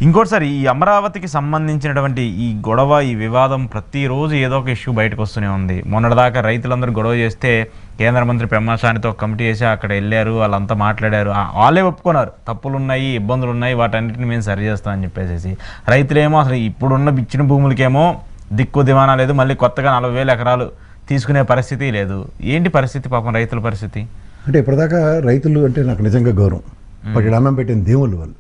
ఇంకోటి సార్, ఈ అమరావతికి సంబంధించినటువంటి ఈ గొడవ, ఈ వివాదం ప్రతిరోజు ఏదో ఒక ఇష్యూ బయటకు వస్తూనే ఉంది. మొన్నటిదాకా రైతులందరూ గొడవ చేస్తే కేంద్ర మంత్రి పెమ్మాసానితో కమిటీ వేసి అక్కడ వెళ్ళారు, వాళ్ళంతా మాట్లాడారు, వాళ్ళే ఒప్పుకున్నారు తప్పులు ఉన్నాయి, ఇబ్బందులు ఉన్నాయి, వాటన్నిటిని మేము సరి చేస్తామని చెప్పేసి. రైతులేమో అసలు ఇప్పుడున్న ఇచ్చిన భూములకేమో దిక్కు దివానా లేదు, మళ్ళీ కొత్తగా 40,000 ఎకరాలు తీసుకునే పరిస్థితి లేదు. ఏంటి పరిస్థితి పాపం రైతుల పరిస్థితి? అంటే ఇప్పటిదాకా రైతులు అంటే నాకు నిజంగా గౌరవం. వాటి అన్నం పెట్టిన దేవుళ్ళు వాళ్ళు.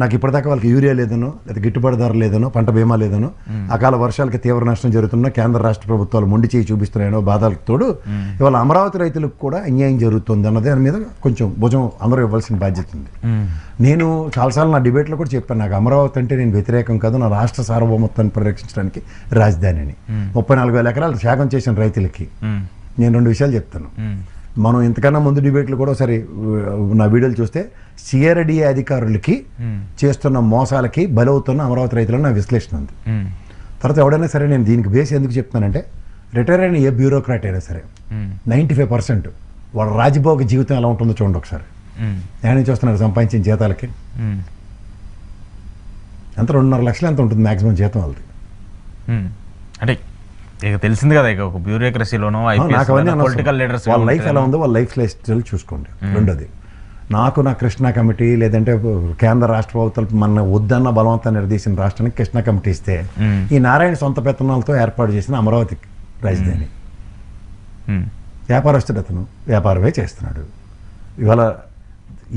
నాకు ఇప్పటిదాకా వాళ్ళకి యూరియా లేదనో, లేదా గిట్టుబాటు ధర లేదనో, పంట బీమా లేదనో, అకాల వర్షాలకి తీవ్ర నష్టం జరుగుతున్నా కేంద్ర రాష్ట్ర ప్రభుత్వాలు మొండి చేయి చూపిస్తున్నాయనో బాధలకు తోడు ఇవాళ అమరావతి రైతులకు కూడా అన్యాయం జరుగుతుంది అన్నది దాని మీద కొంచెం భుజం అందరూ ఇవ్వాల్సిన బాధ్యత ఉంది. నేను చాలాసార్లు నా డిబేట్లో కూడా చెప్పాను, నాకు అమరావతి అంటే నేను వ్యతిరేకం కాదు, నా రాష్ట్ర సార్వభౌమత్వాన్ని పరిరక్షించడానికి రాజధాని అని. 34,000 ఎకరాలు త్యాగం చేసిన రైతులకి నేను 2 విషయాలు చెప్తాను. మనం ఇంతకన్నా ముందు డిబేట్లు కూడా ఒకసారి నా వీడియోలు చూస్తే సిఆర్డిఏ అధికారులకి చేస్తున్న మోసాలకి బలవుతున్న అమరావతి రైతులను నా విశ్లేషణ ఉంది. తర్వాత ఎవడైనా సరే నేను దీనికి బేస్ ఎందుకు చెప్తానంటే, రిటైర్ అయిన ఏ బ్యూరోక్రాట్ అయినా సరే 95% వాళ్ళ రాజభోగ జీవితం ఎలా ఉంటుందో చూడండి ఒకసారి. నేను చూస్తున్నారు సంపాదించిన జీతాలకి ఎంత 2.5 లక్షలు ఎంత ఉంటుంది మ్యాక్సిమం జీతం వాళ్ళది. అంటే ఇక తెలిసింది కదా, ఇక ఒక బ్యూరోక్రసీలోనో పొలిటికల్ లీడర్స్ వాళ్ళ లైఫ్ ఎలా ఉందో వాళ్ళ లైఫ్ స్టైల్ చూసుకోండి. రెండోది, నాకు నా కృష్ణా కమిటీ లేదంటే కేంద్ర రాష్ట్ర ప్రభుత్వాలు మన వద్దన్న బలవంతాన్ని నిలదీసిన రాష్ట్రానికి కృష్ణా కమిటీ ఇస్తే ఈ నారాయణ సొంత పెత్తనాలతో ఏర్పాటు చేసిన అమరావతి రాజధాని వ్యాపారస్తుడు అతను వ్యాపారమే చేస్తున్నాడు. ఇవాళ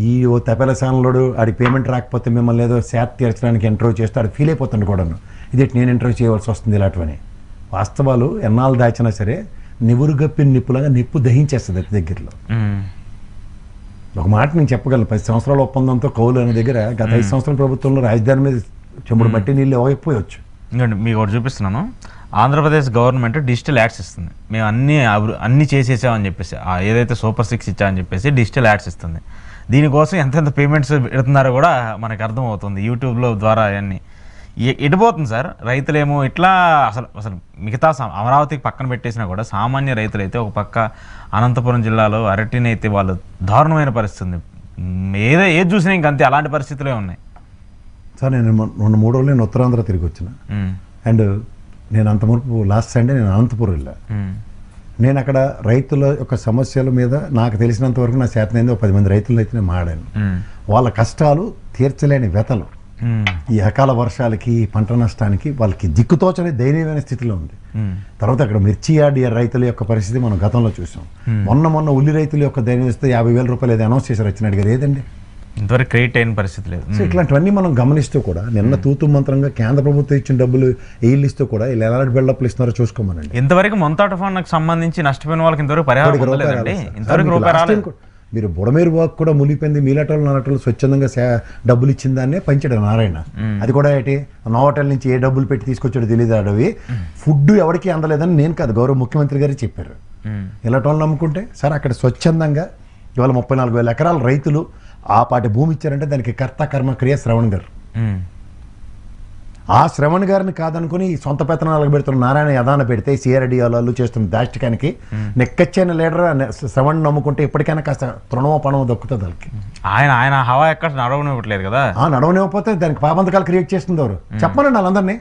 ఈ ఓ తపెలసానులోడు ఆడికి పేమెంట్ రాకపోతే మిమ్మల్ని ఏదో శాత తీర్చడానికి ఇంటర్వ్యూ చేస్తే ఆడు ఫీల్ అయిపోతాడు కూడాను, ఇదేంటి నేను ఇంటర్వ్యూ చేయవలసి వస్తుంది ఇలాంటివని. వాస్తవాలు ఎన్నాళ్ళు దాచినా సరే నివురుగప్పిన నిప్పులాగా నిప్పు దహించేస్తుంది అతి దగ్గరలో. ఒక మాట నేను చెప్పగలను, 10 సంవత్సరాల ఒప్పందంతో కౌలు అనే దగ్గర గత 5 సంవత్సరాల ప్రభుత్వంలో రాజధాని మీద చెంబుడు మట్టి నీళ్ళు ఇవ్వకపోవచ్చు. ఇంకోండి మీకు ఒకటి చూపిస్తున్నాను, ఆంధ్రప్రదేశ్ గవర్నమెంట్ డిజిటల్ యాడ్స్ ఇస్తుంది. మేము అన్నీ చేసేసామని చెప్పేసి, ఏదైతే సూపర్ 6 ఇచ్చామని చెప్పేసి డిజిటల్ యాడ్స్ ఇస్తుంది. దీనికోసం ఎంతెంత పేమెంట్స్ పెడుతున్నారో కూడా మనకు అర్థమవుతుంది యూట్యూబ్లో ద్వారా. అవన్నీ ఎడిపోతుంది సార్. రైతులేమో ఇట్లా అసలు మిగతా అమరావతికి పక్కన పెట్టేసినా కూడా సామాన్య రైతులైతే ఒక పక్క అనంతపురం జిల్లాలో అరటిని అయితే వాళ్ళు దారుణమైన పరిస్థితి ఉంది. ఏది చూసినా ఇంకంతే, అలాంటి పరిస్థితులే ఉన్నాయి సార్. నేను 2-3 రోజులు నేను ఉత్తరాంధ్ర తిరిగి వచ్చిన. అండ్ నేను అంతవరకు లాస్ట్ సండే నేను అనంతపురం వెళ్ళా. నేను అక్కడ రైతుల యొక్క సమస్యల మీద నాకు తెలిసినంత వరకు నా చేతనైంది 10 మంది రైతులను అయితే నేను మాట్లాడాను. వాళ్ళ కష్టాలు తీర్చలేని వ్యతలు, ఈ అకాల వర్షాలకి పంట నష్టానికి వాళ్ళకి దిక్కుతోచని దయనీయమైన స్థితిలో ఉంది. తర్వాత అక్కడ మిర్చి యార్డ్ రైతుల యొక్క పరిస్థితి మనం గతంలో చూసాం. మొన్న ఉల్లి రైతుల యొక్క దయనీయ స్థితి 50,000 రూపాయలు ఏదో అనౌన్స్ చేశారు, వచ్చినాడు గారు ఏదండి ఇంతవరకు క్రియేట్ అయిన పరిస్థితి లేదు. సో ఇట్లాంటివన్నీ మనం గమనిస్తూ కూడా నిన్న తూతు మంత్రంగా కేంద్ర ప్రభుత్వం ఇచ్చిన డబ్బులు ఇస్తూ కూడా వీళ్ళు ఎలాంటి బిల్డప్లు ఇస్తున్నారో చూసుకోమనండి. ఇంతవరకు మొంతాట ఫండ్కి సంబంధించి నష్టపోయిన వాళ్ళకి ఇంతవరకు పరిహారం మీరు బుడమేరు వాక్ కూడా మునిగిపోయింది. మీలాటోళ్ళు నాటోళ్ళు స్వచ్ఛందంగా డబ్బులు ఇచ్చిన దాన్నే పంచాడు నారాయణ. అది కూడా ఏంటి నోవటల్ నుంచి ఏ డబ్బులు పెట్టి తీసుకొచ్చాడో తెలియదు. అడవి ఫుడ్ ఎవరికి అందలేదని నేను కాదు, గౌరవ ముఖ్యమంత్రి గారు చెప్పారు. ఇలాటోళ్ళు నమ్ముకుంటే సార్ అక్కడ స్వచ్ఛందంగా ఇవాళ 34,000 ఎకరాల రైతులు ఆ పాటి భూమి ఇచ్చారంటే దానికి కర్త కర్మ క్రియ శ్రవణ్ గారు. ఆ శ్రవణ్ గారిని కాదనుకుని సొంత పెత్తనాలకు పెడుతున్న నారాయణ యదాన పెడితే సిఆర్డి వాళ్ళు చేస్తున్న దాష్టికానికి నెక్కచ్చైన లీడర్ శ్రవణ్ నమ్ముకుంటే ఎప్పటికైనా కాస్త తృణమో పణమో దక్కుతుంది వాళ్ళకి. ఆయన హవా ఎక్కడ నడవనివ్వట్లేదు కదా. నడవనివ్వకపోతే దానికి పాబంధకాలు క్రియేట్ చేస్తుంది ఎవరు చెప్పమనండి వాళ్ళందరినీ.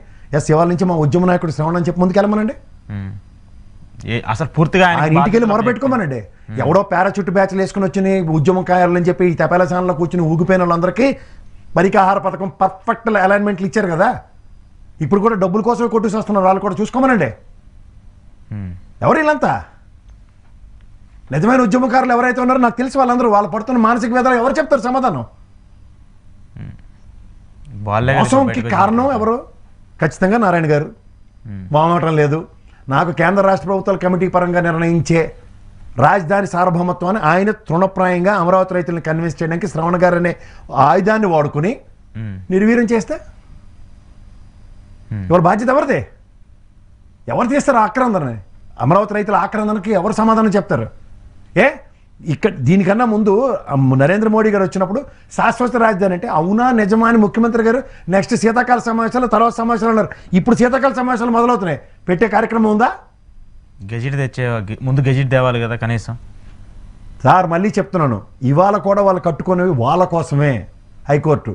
ఇవాళ నుంచి మా ఉద్యమ నాయకుడు శ్రవణ్ అని చెప్పి ముందుకెళ్ళమనండి. అసలు పూర్తిగా ఆయన ఇంటికి వెళ్ళి మొరపెట్టుకోమనండి. ఎవడో పారాచూట్ బ్యాచ్లు వేసుకుని వచ్చిన ఉద్యమకారులని చెప్పి ఈ తెపాలశాలలో కూర్చుని ఊగిపోయిన వాళ్ళందరికీ పరికాహార పథకం పర్ఫెక్ట్ అలైన్మెంట్లు ఇచ్చారు కదా. ఇప్పుడు కూడా డబ్బుల కోసమే కొట్టుకు వస్తున్నారు, వాళ్ళు కూడా చూసుకోమనండి. ఎవరు వీళ్ళంతా నిజమైన ఉద్యమకారులు ఎవరైతే ఉన్నారో నాకు తెలిసి వాళ్ళందరూ వాళ్ళు పడుతున్న మానసిక వేదన ఎవరు చెప్తారు సమాధానం? మోసంకి కారణం ఎవరు? ఖచ్చితంగా నారాయణ గారు. మామటం లేదు. నాకు కేంద్ర రాష్ట్ర ప్రభుత్వాల కమిటీ పరంగా నిర్ణయించే రాజధాని సార్వభౌమత్వాన్ని ఆయన తృణప్రాయంగా అమరావతి రైతులను కన్విన్స్ చేయడానికి శ్రవణ్ గారు అనే ఆయుధాన్ని వాడుకుని నిర్వీర్యం చేస్తే ఎవరు బాధ్యత? ఎవరిదే? ఎవరు తీస్తారు ఆక్రందనని? అమరావతి రైతుల ఆక్రందనకి ఎవరు సమాధానం చెప్తారు? ఇక్కడ దీనికన్నా ముందు నరేంద్ర మోడీ గారు వచ్చినప్పుడు శాశ్వత రాజధాని అంటే అవునా నిజమా అని ముఖ్యమంత్రి గారు నెక్స్ట్ శీతాకాల సమావేశాలు తర్వాత సమావేశాలు అన్నారు. ఇప్పుడు శీతాకాల సమావేశాలు మొదలవుతున్నాయి. పెట్టే కార్యక్రమం ఉందా? గెజిట్ తెచ్చే ముందు గెజిట్ తేవాలి కదా కనీసం. సార్ మళ్ళీ చెప్తున్నాను, ఇవాళ కూడా వాళ్ళు కట్టుకునేవి వాళ్ళ కోసమే. హైకోర్టు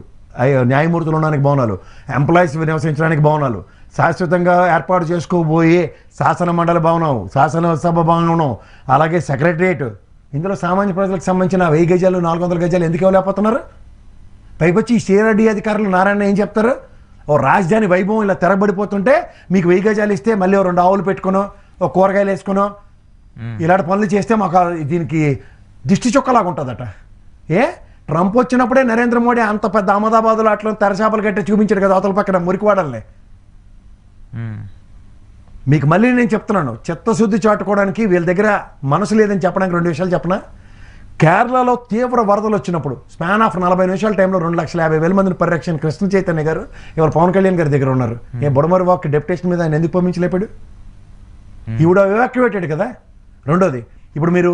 న్యాయమూర్తులు ఉండడానికి భవనాలు, ఎంప్లాయీస్ నివసించడానికి భవనాలు, శాశ్వతంగా ఏర్పాటు చేసుకోబోయే శాసన మండలి భవనం, శాసనసభ భవనం, అలాగే సెక్రటరియట్. ఇందులో సామాన్య ప్రజలకు సంబంధించిన 1000 గజాలు 400 గజాలు ఎందుకు ఇవ్వలేకపోతున్నారు? పైకొచ్చి ఈ సిఆర్డీ అధికారులు నారాయణ ఏం చెప్తారు? ఓ రాజధాని వైభవం ఇలా తెరబడిపోతుంటే మీకు 1000 గజాలు ఇస్తే మళ్ళీ 2 ఆవులు పెట్టుకునో, ఓ కూరగాయలు వేసుకునో, ఇలాంటి పనులు చేస్తే మాకు దీనికి దిష్టి చుక్కలాగా ఉంటుందట. ట్రంప్ వచ్చినప్పుడే నరేంద్ర మోడీ అంత పెద్ద అహ్మదాబాద్లో అట్లా తెరచాపలు కట్టి చూపించాడు కదా అవతల పక్కన మురికివాడల్ని. మీకు మళ్ళీ నేను చెప్తున్నాను, చిత్తశుద్ధి చాటుకోవడానికి వీళ్ళ దగ్గర మనసు లేదని చెప్పడానికి 2 విషయాలు చెప్పనా. కేరళలో తీవ్ర వరదలు వచ్చినప్పుడు స్పాన్ ఆఫ్ 40 నిమిషాల టైంలో 2,50,000 మందిని పరిరక్షణ కృష్ణ చైతన్య గారు ఇవాళ పవన్ కళ్యాణ్ గారి దగ్గర ఉన్నారు. బుడమరి వాక్ డెప్యుటేషన్ మీద ఆయన ఎందుకు పంపించలేపాడు? ఈవిడ ఎవాక్యువేటెడ్ కదా. రెండోది, ఇప్పుడు మీరు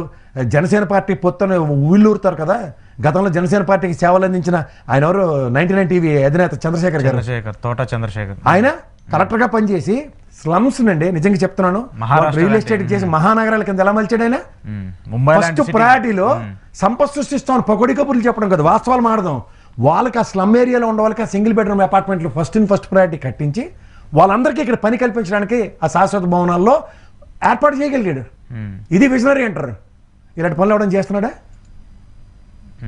జనసేన పార్టీ పొత్తున ఊళ్ళూరుతారు కదా. గతంలో జనసేన పార్టీకి సేవలు అందించిన ఆయన ఎవరు, 99 టీవీ అధినేత చంద్రశేఖర్ గారు, తోట చంద్రశేఖర్, ఆయన కలెక్టర్గా పనిచేసి స్లమ్స్ నుండి నిజంగా చెప్తున్నాను రియల్ ఎస్టేట్ చేసి మహానగరాల కింద ఎలా మలిచాడు ఆయన. ఫస్ట్ ప్రయారిటీలో సంపద సృష్టిస్తాం, పకోడీ కబుర్లు చెప్పడం కదా, వాస్తవాలు మాడదాం. వాళ్ళకి ఆ స్లమ్ ఏరియాలో ఉన్న వాళ్ళకి ఆ సింగిల్ బెడ్రూమ్ అపార్ట్మెంట్లు ఫస్ట్ ప్రయారిటీ కట్టించి వాళ్ళందరికీ ఇక్కడ పని కల్పించడానికి ఆ శాశ్వత భవనాల్లో ఏర్పాటు చేయగలిగాడు. ఇది విజనరీ అంటారు. ఇలాంటి పనులు ఎవడం చేస్తున్నాడా?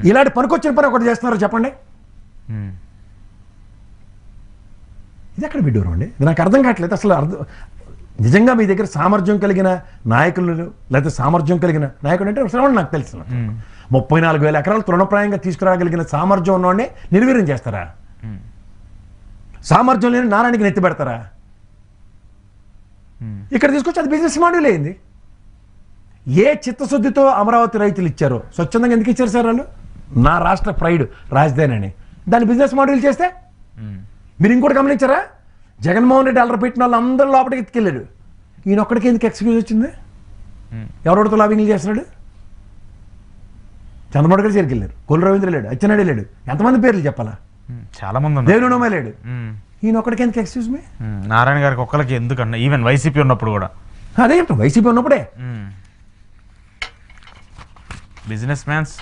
ఇలాంటి పనికొచ్చిన పని ఒకటి చేస్తున్నారో చెప్పండి. ఇది ఎక్కడ విడ్డూరం అండి? ఇది నాకు అర్థం కావట్లేదు అసలు. నిజంగా మీ దగ్గర సామర్థ్యం కలిగిన నాయకులు, లేకపోతే సామర్థ్యం కలిగిన నాయకుడు అంటే శ్రవణ్ నాకు తెలుసు, 34,000 ఎకరాలు తృణప్రాయంగా తీసుకురాగలిగిన సామర్థ్యం ఉన్నవాడిని నిర్వీర్యం చేస్తారా? సామర్థ్యం లేని నారాయణకి నెత్తి పెడతారా? ఇక్కడ తీసుకొచ్చి అది బిజినెస్ మోడల్ అయింది. ఏ చిత్తశుద్ధితో అమరావతి రైతులు ఇచ్చారో, స్వచ్ఛందంగా ఎందుకు ఇచ్చారు సార్ వాళ్ళు? నా రాష్ట్ర ప్రైడ్ రాజధాని అని దాన్ని బిజినెస్ మోడల్ చేస్తే మీరు ఇంకోటి గమనించారా? జగన్మోహన్ రెడ్డి అల్లరి పెట్టిన వాళ్ళు అందరూ లోపలికి ఎత్తుకెళ్ళాడు. ఈయన ఒక్కడికి ఎందుకు ఎక్స్క్యూజ్ వచ్చింది? ఎవరితో లాబింగ్లు చేస్తున్నాడు? చంద్రబాబు గారు చేరికి వెళ్ళారు, కొల్లు రవీంద్ర లేడు, అచ్చెన్నాయుడు లేడు, ఎంతమంది పేర్లు చెప్పాలా? చాలా మంది, దేవునోమే లేడు. ఈయన ఒక్కడికి ఎందుకు ఎక్స్క్యూజ్ మీ? నారాయణ గారికి ఒక్కరికి ఎందుకన్నా, ఈవెన్ వైసీపీ ఉన్నప్పుడు కూడా అదే చెప్తాను. వైసీపీ ఉన్నప్పుడే బిజినెస్ మ్యాన్స్,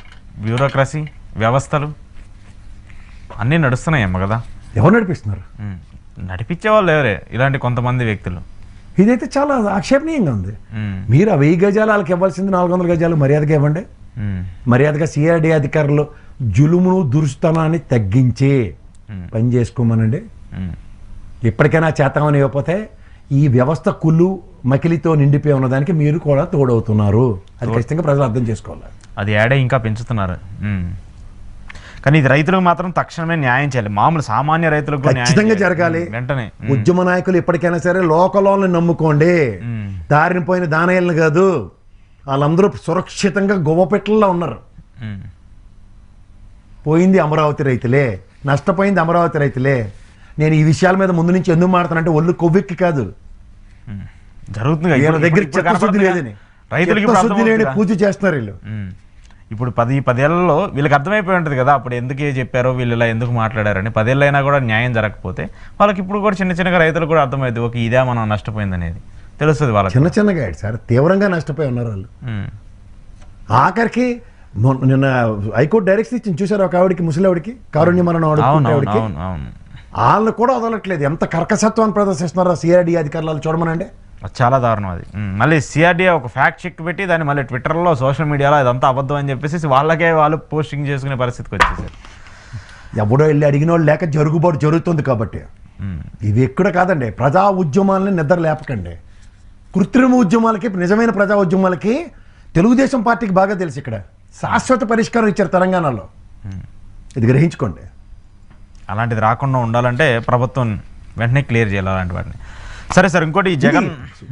బ్యూరోక్రసీ, వ్యవస్థలు అన్నీ నడుస్తున్నాయమ్మ కదా. ఎవరు నడిపిస్తున్నారు? నడిపించే వాళ్ళు ఎవరే? ఇలాంటి కొంతమంది వ్యక్తులు. ఇదైతే చాలా ఆక్షేపణీయంగా ఉంది. మీరు ఆ 1000 గజాలు వాళ్ళకి ఇవ్వాల్సింది 400 గజాలు మర్యాదగా ఇవ్వండి. మర్యాదగా సిఆర్డీ అధికారులు జులుమును దురుస్తనాన్ని తగ్గించి పని చేసుకోమనండి. ఎప్పటికైనా చేతామని ఇవ్వకపోతే ఈ వ్యవస్థ కుళ్ళు మకిలితో నిండిపోయి ఉన్నదానికి మీరు కూడా తోడవుతున్నారు. అది ఖచ్చితంగా ప్రజలు అర్థం చేసుకోవాలి. అది యాడే ఇంకా పెంచుతున్నారు. కానీ ఇది రైతులకు మాత్రం తక్షణమే న్యాయం చేయాలి. మామూలు సామాన్య రైతులకు ఖచ్చితంగా జరగాలి వెంటనే. ఉద్యమ నాయకులు ఎప్పటికైనా సరే లోకలోని నమ్ముకోండి, దారిని పోయిన దానయ్యలను కాదు. వాళ్ళందరూ సురక్షితంగా గొవ్వపెట్టల్లో ఉన్నారు. పోయింది అమరావతి రైతులే, నష్టపోయింది అమరావతి రైతులే. నేను ఈ విషయాల మీద ముందు నుంచి ఎందుకు మాట్లాడుతానంటే ఒళ్ళు కొవ్వెక్కి కాదు, జరుగుతుంది. వీళ్ళ దగ్గర చిత్తశుద్ధి లేదని, రైతులకి లేని పూజ చేస్తున్నారు వీళ్ళు. ఇప్పుడు 10 ఏళ్లలో వీళ్ళకి అర్థమైపోయి ఉంటుంది కదా, అప్పుడు ఎందుకు చెప్పారో, వీళ్ళు ఇలా ఎందుకు మాట్లాడారని. 10 ఏళ్ళైనా కూడా న్యాయం జరగకపోతే వాళ్ళకి ఇప్పుడు కూడా చిన్నగా రైతులు కూడా అర్థమవుతుంది, ఓకే ఇదే మనం నష్టపోయింది అనేది తెలుస్తుంది వాళ్ళకి. చిన్నగా సార్ తీవ్రంగా నష్టపోయి ఉన్నారు వాళ్ళు. ఆఖరికి నిన్న హైకోర్టు డైరెక్షన్ ఇచ్చింది చూసారు, ఒక ఆవిడికి, ముసలివాడికి కారుణ్య మరణం ఆవిడకి, వాళ్ళు కూడా వదలట్లేదు. ఎంత కర్కసత్వాన్ని ప్రదర్శిస్తున్నారో సిఆర్డీ అధికారులు చూడమనండి. చాలా దారుణం అది. మళ్ళీ సిఆర్డీ ఒక ఫ్యాక్ట్ చెక్ పెట్టి దాన్ని మళ్ళీ ట్విట్టర్లో, సోషల్ మీడియాలో ఇదంతా అబద్ధం అని చెప్పేసి వాళ్ళకే వాళ్ళు పోస్టింగ్ చేసుకునే పరిస్థితికి వచ్చేసారు. ఎవడో వెళ్ళి అడిగిన వాళ్ళు లేక జరుగుబాటు జరుగుతుంది కాబట్టి. ఇది ఎక్కడ కాదండి, ప్రజా ఉద్యమాలని నిద్ర లేపకండి. కృత్రిమ ఉద్యమాలకి, నిజమైన ప్రజా ఉద్యమాలకి తెలుగుదేశం పార్టీకి బాగా తెలుసు. ఇక్కడ శాశ్వత పరిష్కారం ఇచ్చారు తెలంగాణలో, ఇది గ్రహించుకోండి. అలాంటిది రాకుండా ఉండాలంటే ప్రభుత్వం వెంటనే క్లియర్ చేయాలి అలాంటి వాటిని. సరే సార్, ఇంకోటి జగన్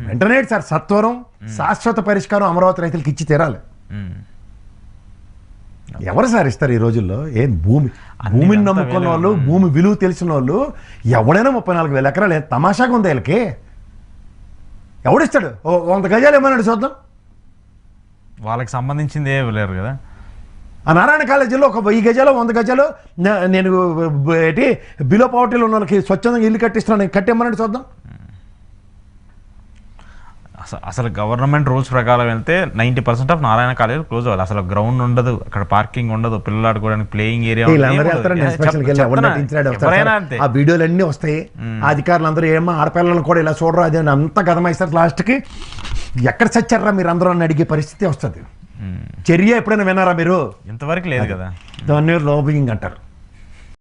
వెంటనే సార్ సత్వరం శాశ్వత పరిష్కారం అమరావతి రైతులకి ఇచ్చి తీరాలి. ఎవరు సార్ ఇస్తారు ఈ రోజుల్లో? ఏం భూమిని నమ్ముకున్న వాళ్ళు, భూమి విలువ తెలిసిన వాళ్ళు ఎవడైనా 34,000 ఎకరాలు తమాషాగా ఉంది వీళ్ళకి. ఎవడిస్తాడు? 100 గజాలు ఏమన్నాడు చూద్దాం. వాళ్ళకి సంబంధించింది ఏ లేరు కదా. ఆ నారాయణ కాలేజీలో ఒక 1000 గజాలు 100 గజాలు నేను ఏంటి బిలో పవర్టీలో ఉన్న వాళ్ళకి స్వచ్ఛందంగా ఇల్లు కట్టిస్తున్నాను, కట్టేమన్నాడు చూద్దాం. అసలు గవర్నమెంట్ రూల్స్ ప్రకారం వెళ్తే 90% ఆఫ్ నారాయణ కాలేజ్ క్లోజ్ అవ్వాలి. అసలు గ్రౌండ్ ఉండదు, అక్కడ పార్కింగ్ ఉండదు, పిల్లలు ఆడుకోవడానికి ప్లేయింగ్ ఏరియా వీళ్ళందరూ వెళ్తారండి ఇన్స్పెక్షన్కి వెళ్ళి ఎవరిని ఇన్సిడెంట్ వస్తారు సార్. ఆ వీడియోలు అన్నీ వస్తాయి. ఆ అధికారులు అందరూ ఏమో ఆడపిల్లలను కూడా ఇలా చూడరు అది అని అంతా గదమైస్తారు. లాస్ట్కి ఎక్కడ చచ్చారా మీరు అందరూ అని అడిగే పరిస్థితి వస్తుంది. చర్య ఎప్పుడైనా విన్నారా మీరు? ఇంతవరకు లేదు కదా. దాన్ని లోబింగ్ అంటారు.